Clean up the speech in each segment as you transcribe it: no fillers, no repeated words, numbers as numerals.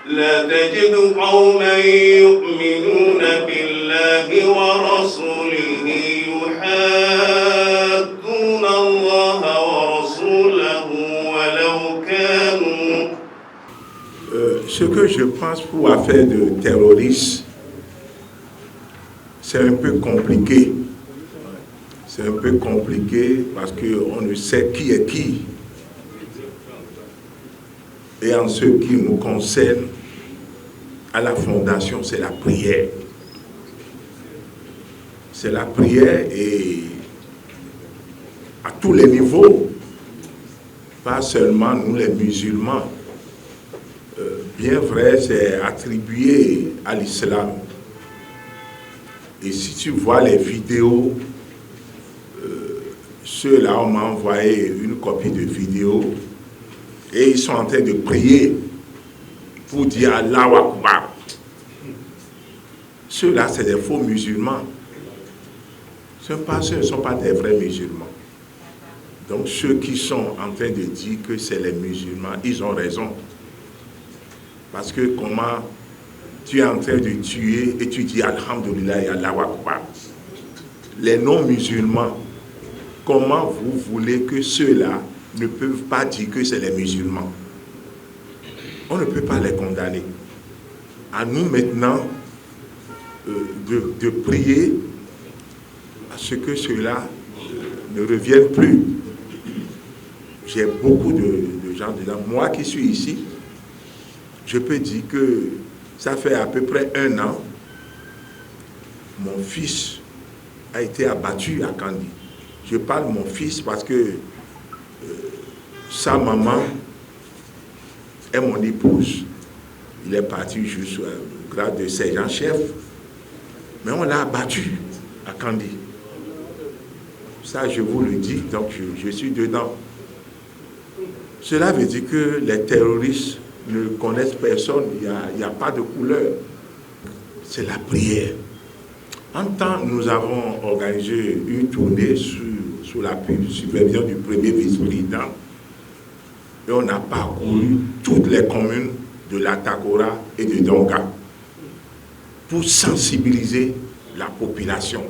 لا تجد قوما يؤمنون بالله ورسوله يحادون الله ورسوله ولو كانوا. Ce que je pense pour affaire de terroristes, c'est un peu compliqué. C'est un peu compliqué parce qu'on ne sait qui est qui. Et en ce qui nous concerne, à la fondation, c'est la prière. C'est la prière et à tous les niveaux, pas seulement nous les musulmans. Bien vrai, c'est attribué à l'islam. Et si tu vois les vidéos, ceux-là, on m'a envoyé une copie de vidéo et ils sont en train de prier pour dire Allahu Akbar. Ceux-là, c'est des faux musulmans. Ce ne sont pas des vrais musulmans. Donc ceux qui sont en train de dire que c'est les musulmans, ils ont raison. Parce que comment tu es en train de tuer et tu dis Alhamdulillah et Allahu Akbar. Les non-musulmans, comment vous voulez que ceux-là ne peuvent pas dire que c'est les musulmans? On ne peut pas les condamner. À nous maintenant de prier à ce que ceux-là ne reviennent plus. J'ai beaucoup de gens dedans. Moi qui suis ici, je peux dire que ça fait à peu près 1 an, mon fils a été abattu à Kandi. Je parle de mon fils parce que sa maman est mon épouse. Il est parti jusqu'au grade de sergent-chef, mais on l'a abattu à Kandi. Ça, je vous le dis, donc je suis dedans. Cela veut dire que les terroristes ne connaissent personne, il n'y a pas de couleur. C'est la prière. En temps, nous avons organisé une tournée sous la supervision du premier vice-président et on a parcouru toutes les communes de l'Atakora et de Donga pour sensibiliser la population.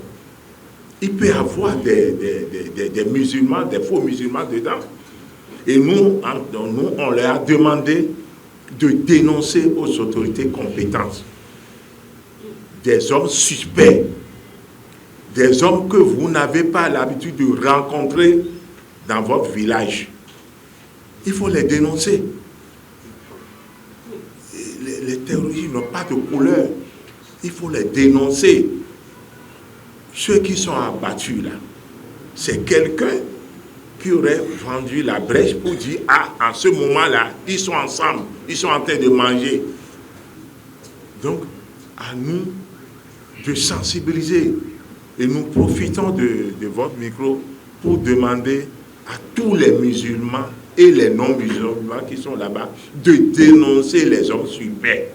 Il peut y avoir des musulmans, des faux musulmans dedans. Et nous, on leur a demandé de dénoncer aux autorités compétentes des hommes suspects, des hommes que vous n'avez pas l'habitude de rencontrer dans votre village. Il faut les dénoncer. Les terroristes n'ont pas de couleur. Il faut les dénoncer. Ceux qui sont abattus là, c'est quelqu'un qui aurait vendu la brèche pour dire « Ah, en ce moment-là, ils sont ensemble, ils sont en train de manger. » Donc, à nous de sensibiliser. Et nous profitons de votre micro pour demander à tous les musulmans et les non-musulmans qui sont là-bas de dénoncer les hommes suspects.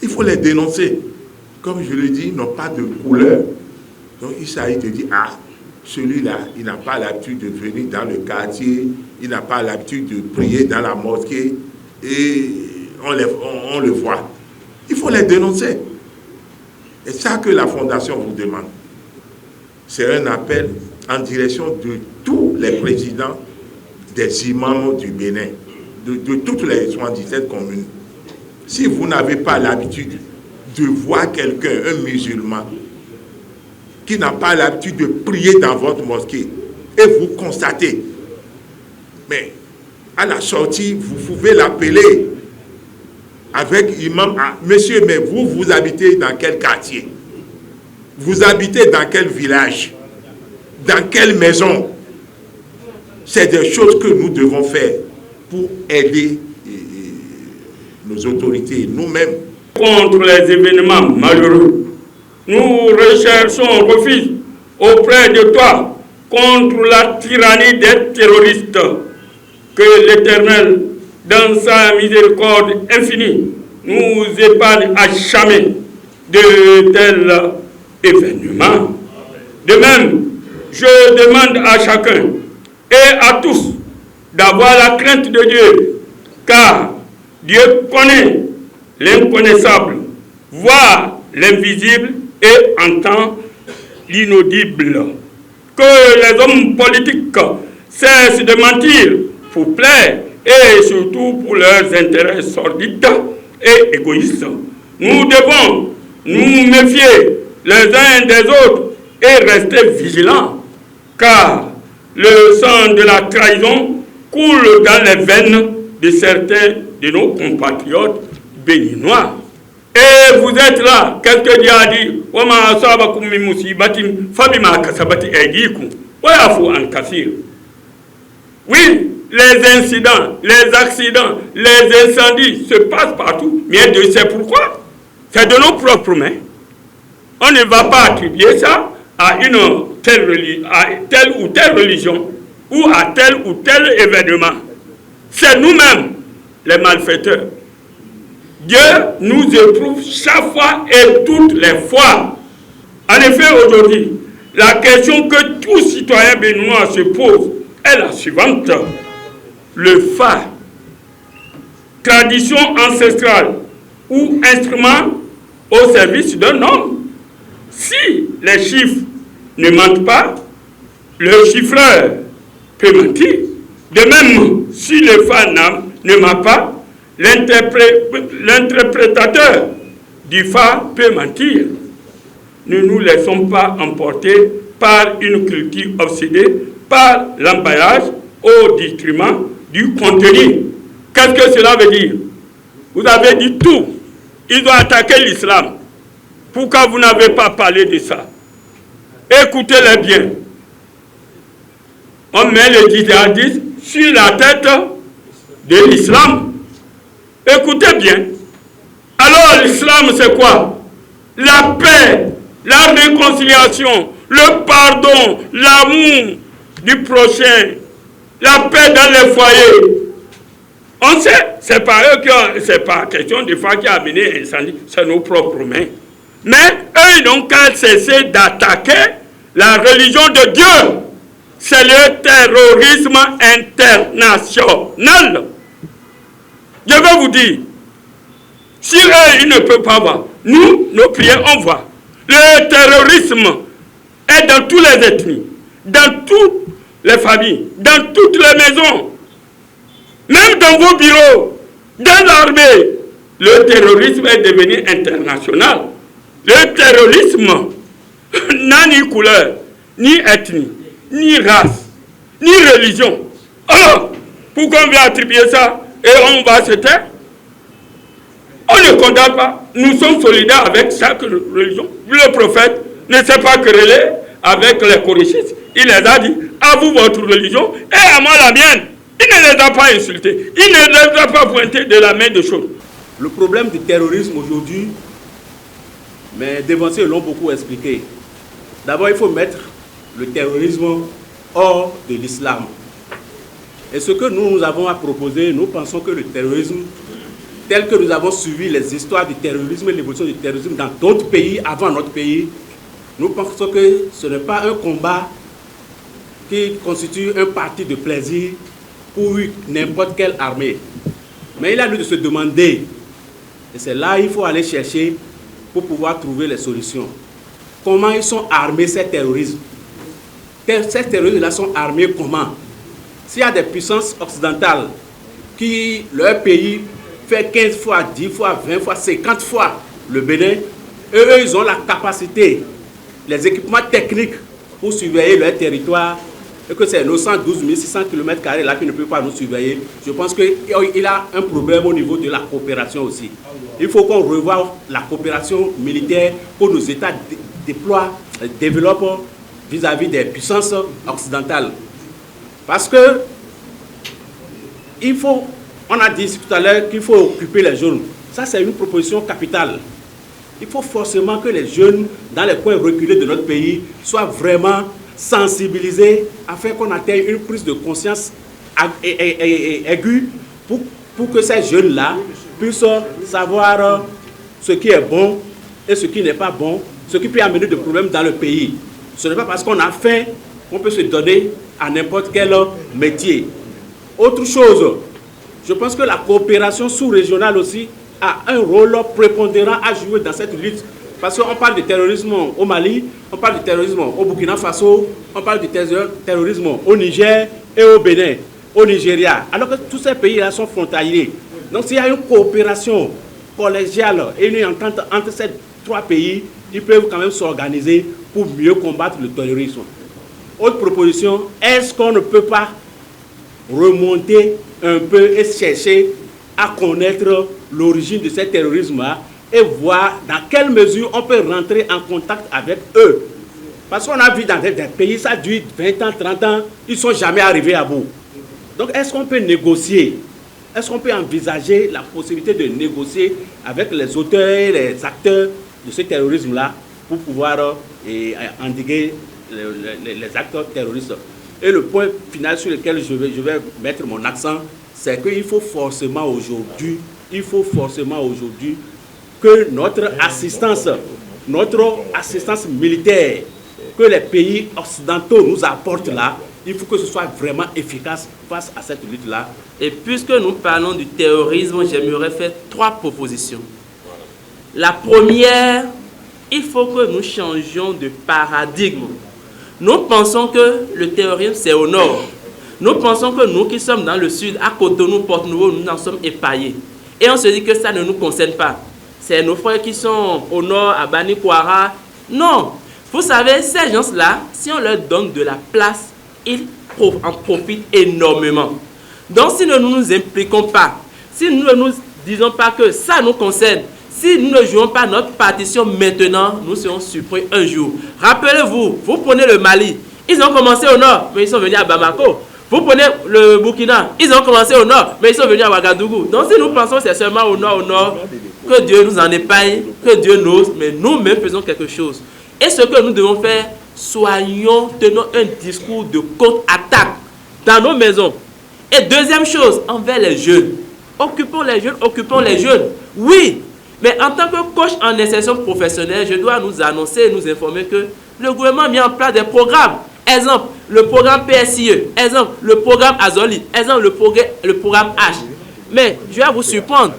Il faut les dénoncer. Comme je le dis, ils n'ont pas de couleur. Donc, il s'agit de dire « Ah, celui-là, il n'a pas l'habitude de venir dans le quartier, il n'a pas l'habitude de prier dans la mosquée, et on le voit. » Il faut les dénoncer. Et ça que la Fondation vous demande. C'est un appel en direction de tous les présidents des imams du Bénin, de toutes les 77 communes. Si vous n'avez pas l'habitude de voir quelqu'un, un musulman, qui n'a pas l'habitude de prier dans votre mosquée, et vous constatez, mais à la sortie, vous pouvez l'appeler avec l'imam, ah, monsieur, mais vous habitez dans quel quartier? Vous habitez dans quel village? Dans quelle maison? C'est des choses que nous devons faire pour aider nos autorités, nous-mêmes. Contre les événements malheureux, nous recherchons refuge auprès de toi contre la tyrannie des terroristes. Que l'Éternel, dans sa miséricorde infinie, nous épargne à jamais de tels événements. De même, je demande à chacun et à tous d'avoir la crainte de Dieu, car Dieu connaît l'inconnaissable, voit l'invisible et entend l'inaudible. Que les hommes politiques cessent de mentir pour plaire et surtout pour leurs intérêts sordides et égoïstes. Nous devons nous méfier les uns des autres et rester vigilants, car le sang de la trahison coule dans les veines de certains de nos compatriotes béninois. Et vous êtes là, qu'est-ce que Dieu a dit? Oui, les incidents, les accidents, les incendies se passent partout. Mais Dieu sait pourquoi. C'est de nos propres mains. On ne va pas attribuer ça à une telle ou telle religion ou à tel ou tel événement. C'est nous-mêmes les malfaiteurs. Dieu nous éprouve chaque fois et toutes les fois. En effet, aujourd'hui, la question que tout citoyen béninois se pose est la suivante. Le phare, tradition ancestrale ou instrument au service d'un homme. Si les chiffres ne mentent pas, le chiffreur peut mentir. De même, si le phare ne ment pas, l'interprétateur du phare peut mentir. Ne nous laissons pas emporter par une culture obsédée par l'emballage au détriment du contenu. Qu'est-ce que cela veut dire? Vous avez dit tout. Ils ont attaqué l'islam. Pourquoi vous n'avez pas parlé de ça? Écoutez-les bien. On met le djihadistes sur la tête de l'islam. Écoutez bien. Alors l'islam c'est quoi? La paix, la réconciliation, le pardon, l'amour du prochain, la paix dans les foyers. On sait, c'est pas eux c'est pas question de fois qui a amené l'incendie, c'est nos propres mains. Mais eux, ils n'ont qu'à cesser d'attaquer la religion de Dieu. C'est le terrorisme international. Je vais vous dire, si eux, ils ne peuvent pas voir, nous, nos prières, on voit. Le terrorisme est dans toutes les ethnies, dans toutes les familles, dans toutes les maisons, même dans vos bureaux, dans l'armée. Le terrorisme est devenu international. Le terrorisme n'a ni couleur, ni ethnie, ni race, ni religion. Alors, pourquoi on veut attribuer ça et on va se taire? On ne condamne pas. Nous sommes solidaires avec chaque religion. Le prophète ne s'est pas querellé avec les coréchistes. Il les a dit, à vous votre religion et à moi la mienne. Il ne les a pas insultés. Il ne les a pas pointés de la main de choses. Le problème du terrorisme aujourd'hui, mes dévanciers l'ont beaucoup expliqué. D'abord, il faut mettre le terrorisme hors de l'islam. Et ce que nous avons à proposer, nous pensons que le terrorisme, tel que nous avons suivi les histoires du terrorisme et l'évolution du terrorisme dans d'autres pays, avant notre pays, nous pensons que ce n'est pas un combat qui constitue un parti de plaisir pour n'importe quelle armée. Mais il a lieu de se demander, et c'est là qu'il faut aller chercher pour pouvoir trouver les solutions. Comment ils sont armés, ces terroristes? Ces terroristes-là sont armés comment? S'il y a des puissances occidentales qui, leur pays, fait 15 fois, 10 fois, 20 fois, 50 fois le Bénin, eux, ils ont la capacité, les équipements techniques pour surveiller leur territoire, et que c'est nos 112 600 km² là qui ne peuvent pas nous surveiller. Je pense qu'il y a un problème au niveau de la coopération aussi. Il faut qu'on revoie la coopération militaire que nos États développent vis-à-vis des puissances occidentales. Parce que on a dit tout à l'heure qu'il faut occuper les jeunes. Ça, c'est une proposition capitale. Il faut forcément que les jeunes, dans les coins reculés de notre pays, soient vraiment sensibilisés afin qu'on atteigne une prise de conscience aiguë pour que ces jeunes-là puissent savoir ce qui est bon et ce qui n'est pas bon, ce qui peut amener des problèmes dans le pays. Ce n'est pas parce qu'on a faim qu'on peut se donner à n'importe quel métier. Autre chose, je pense que la coopération sous-régionale aussi a un rôle prépondérant à jouer dans cette lutte. Parce qu'on parle de terrorisme au Mali, on parle de terrorisme au Burkina Faso, on parle de terrorisme au Niger et au Bénin, au Nigeria. Alors que tous ces pays-là sont frontaliers. Donc s'il y a une coopération collégiale et une entente entre ces trois pays, ils peuvent quand même s'organiser pour mieux combattre le terrorisme. Autre proposition, est-ce qu'on ne peut pas remonter un peu et chercher à connaître l'origine de ce terrorisme-là et voir dans quelle mesure on peut rentrer en contact avec eux. Parce qu'on a vu dans des pays, ça dure 20 ans, 30 ans, ils ne sont jamais arrivés à bout. Donc est-ce qu'on peut négocier? Est-ce qu'on peut envisager la possibilité de négocier avec les auteurs et les acteurs de ce terrorisme-là pour pouvoir endiguer les acteurs terroristes? Et le point final sur lequel je vais mettre mon accent, c'est qu'il faut forcément aujourd'hui que notre assistance militaire que les pays occidentaux nous apportent là, il faut que ce soit vraiment efficace face à cette lutte-là. Et puisque nous parlons du terrorisme, j'aimerais faire 3 propositions. La première, il faut que nous changions de paradigme. Nous pensons que le terrorisme, c'est au nord. Nous pensons que nous qui sommes dans le sud, à Cotonou, Port-Nouveau, nous en sommes épaillés. Et on se dit que ça ne nous concerne pas. C'est nos frères qui sont au nord, à Bani-Kouara. Non. Vous savez, ces gens-là, si on leur donne de la place, ils en profitent énormément. Donc, si nous ne nous impliquons pas, si nous ne nous disons pas que ça nous concerne, si nous ne jouons pas notre partition maintenant, nous serons surpris un jour. Rappelez-vous, vous prenez le Mali, ils ont commencé au nord, mais ils sont venus à Bamako. Vous prenez le Burkina, ils ont commencé au nord, mais ils sont venus à Ouagadougou. Donc si nous pensons que c'est seulement au nord, que Dieu nous en épargne, que Dieu n'ose, mais nous-mêmes faisons quelque chose. Et ce que nous devons faire, tenons un discours de contre-attaque dans nos maisons. Et deuxième chose, envers les jeunes. Occupons les jeunes. Oui, mais en tant que coach en insertion professionnelle, je dois nous annoncer et nous informer que le gouvernement a mis en place des programmes. Exemple, le programme PSIE. Exemple, le programme Azoli. Exemple, le programme H. Mais je vais vous surprendre.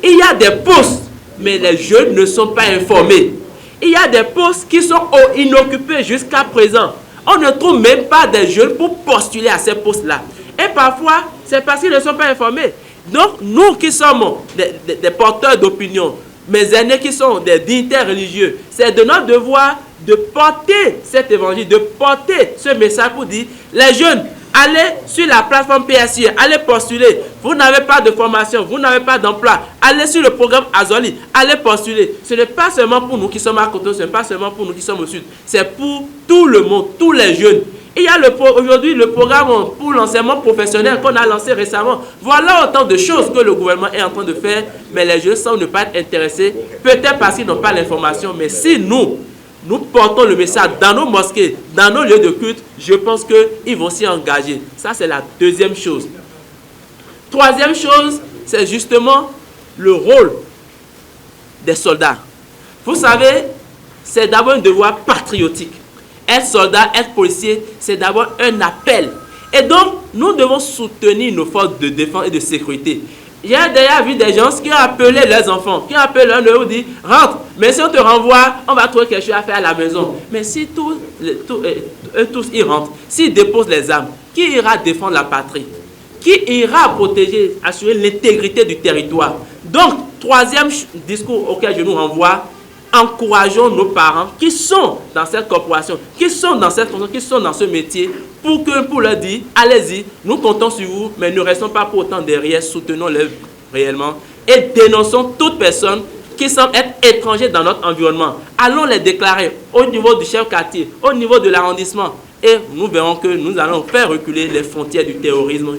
Il y a des postes, mais les jeunes ne sont pas informés. Il y a des postes qui sont inoccupés jusqu'à présent. On ne trouve même pas des jeunes pour postuler à ces postes-là. Et parfois, c'est parce qu'ils ne sont pas informés. Donc, nous qui sommes des porteurs d'opinion, mes aînés qui sont des dignitaires religieux, c'est de notre devoir de porter cet évangile, de porter ce message pour dire, les jeunes, allez sur la plateforme PSIE, allez postuler. Vous n'avez pas de formation, vous n'avez pas d'emploi. Allez sur le programme Azoli, allez postuler. Ce n'est pas seulement pour nous qui sommes à Cotonou, ce n'est pas seulement pour nous qui sommes au sud. C'est pour tout le monde, tous les jeunes. Il y a aujourd'hui le programme pour l'enseignement professionnel qu'on a lancé récemment. Voilà autant de choses que le gouvernement est en train de faire, mais les jeunes semblent ne pas être intéressés, peut-être parce qu'ils n'ont pas l'information. Mais si nous portons le message dans nos mosquées, dans nos lieux de culte, je pense qu'ils vont s'y engager. Ça, c'est la deuxième chose. Troisième chose, c'est justement le rôle des soldats. Vous savez, c'est d'abord un devoir patriotique. Être soldat, être policier, c'est d'abord un appel. Et donc, nous devons soutenir nos forces de défense et de sécurité. J'ai d'ailleurs vu des gens qui ont appelé leurs enfants, qui ont appelé leur neveu, dit rentre, mais si on te renvoie, on va trouver quelque chose à faire à la maison. Mais si tous y rentrent, s'ils déposent les armes, qui ira défendre la patrie? Qui ira protéger, assurer l'intégrité du territoire? Donc, troisième discours auquel je nous renvoie, encourageons nos parents qui sont dans cette corporation, qui sont dans cette fonction, qui sont dans ce métier, pour leur dire, allez-y, nous comptons sur vous, mais ne restons pas pour autant derrière, soutenons-les réellement et dénonçons toute personne qui semble être étranger dans notre environnement. Allons les déclarer au niveau du chef quartier, au niveau de l'arrondissement, et nous verrons que nous allons faire reculer les frontières du terrorisme.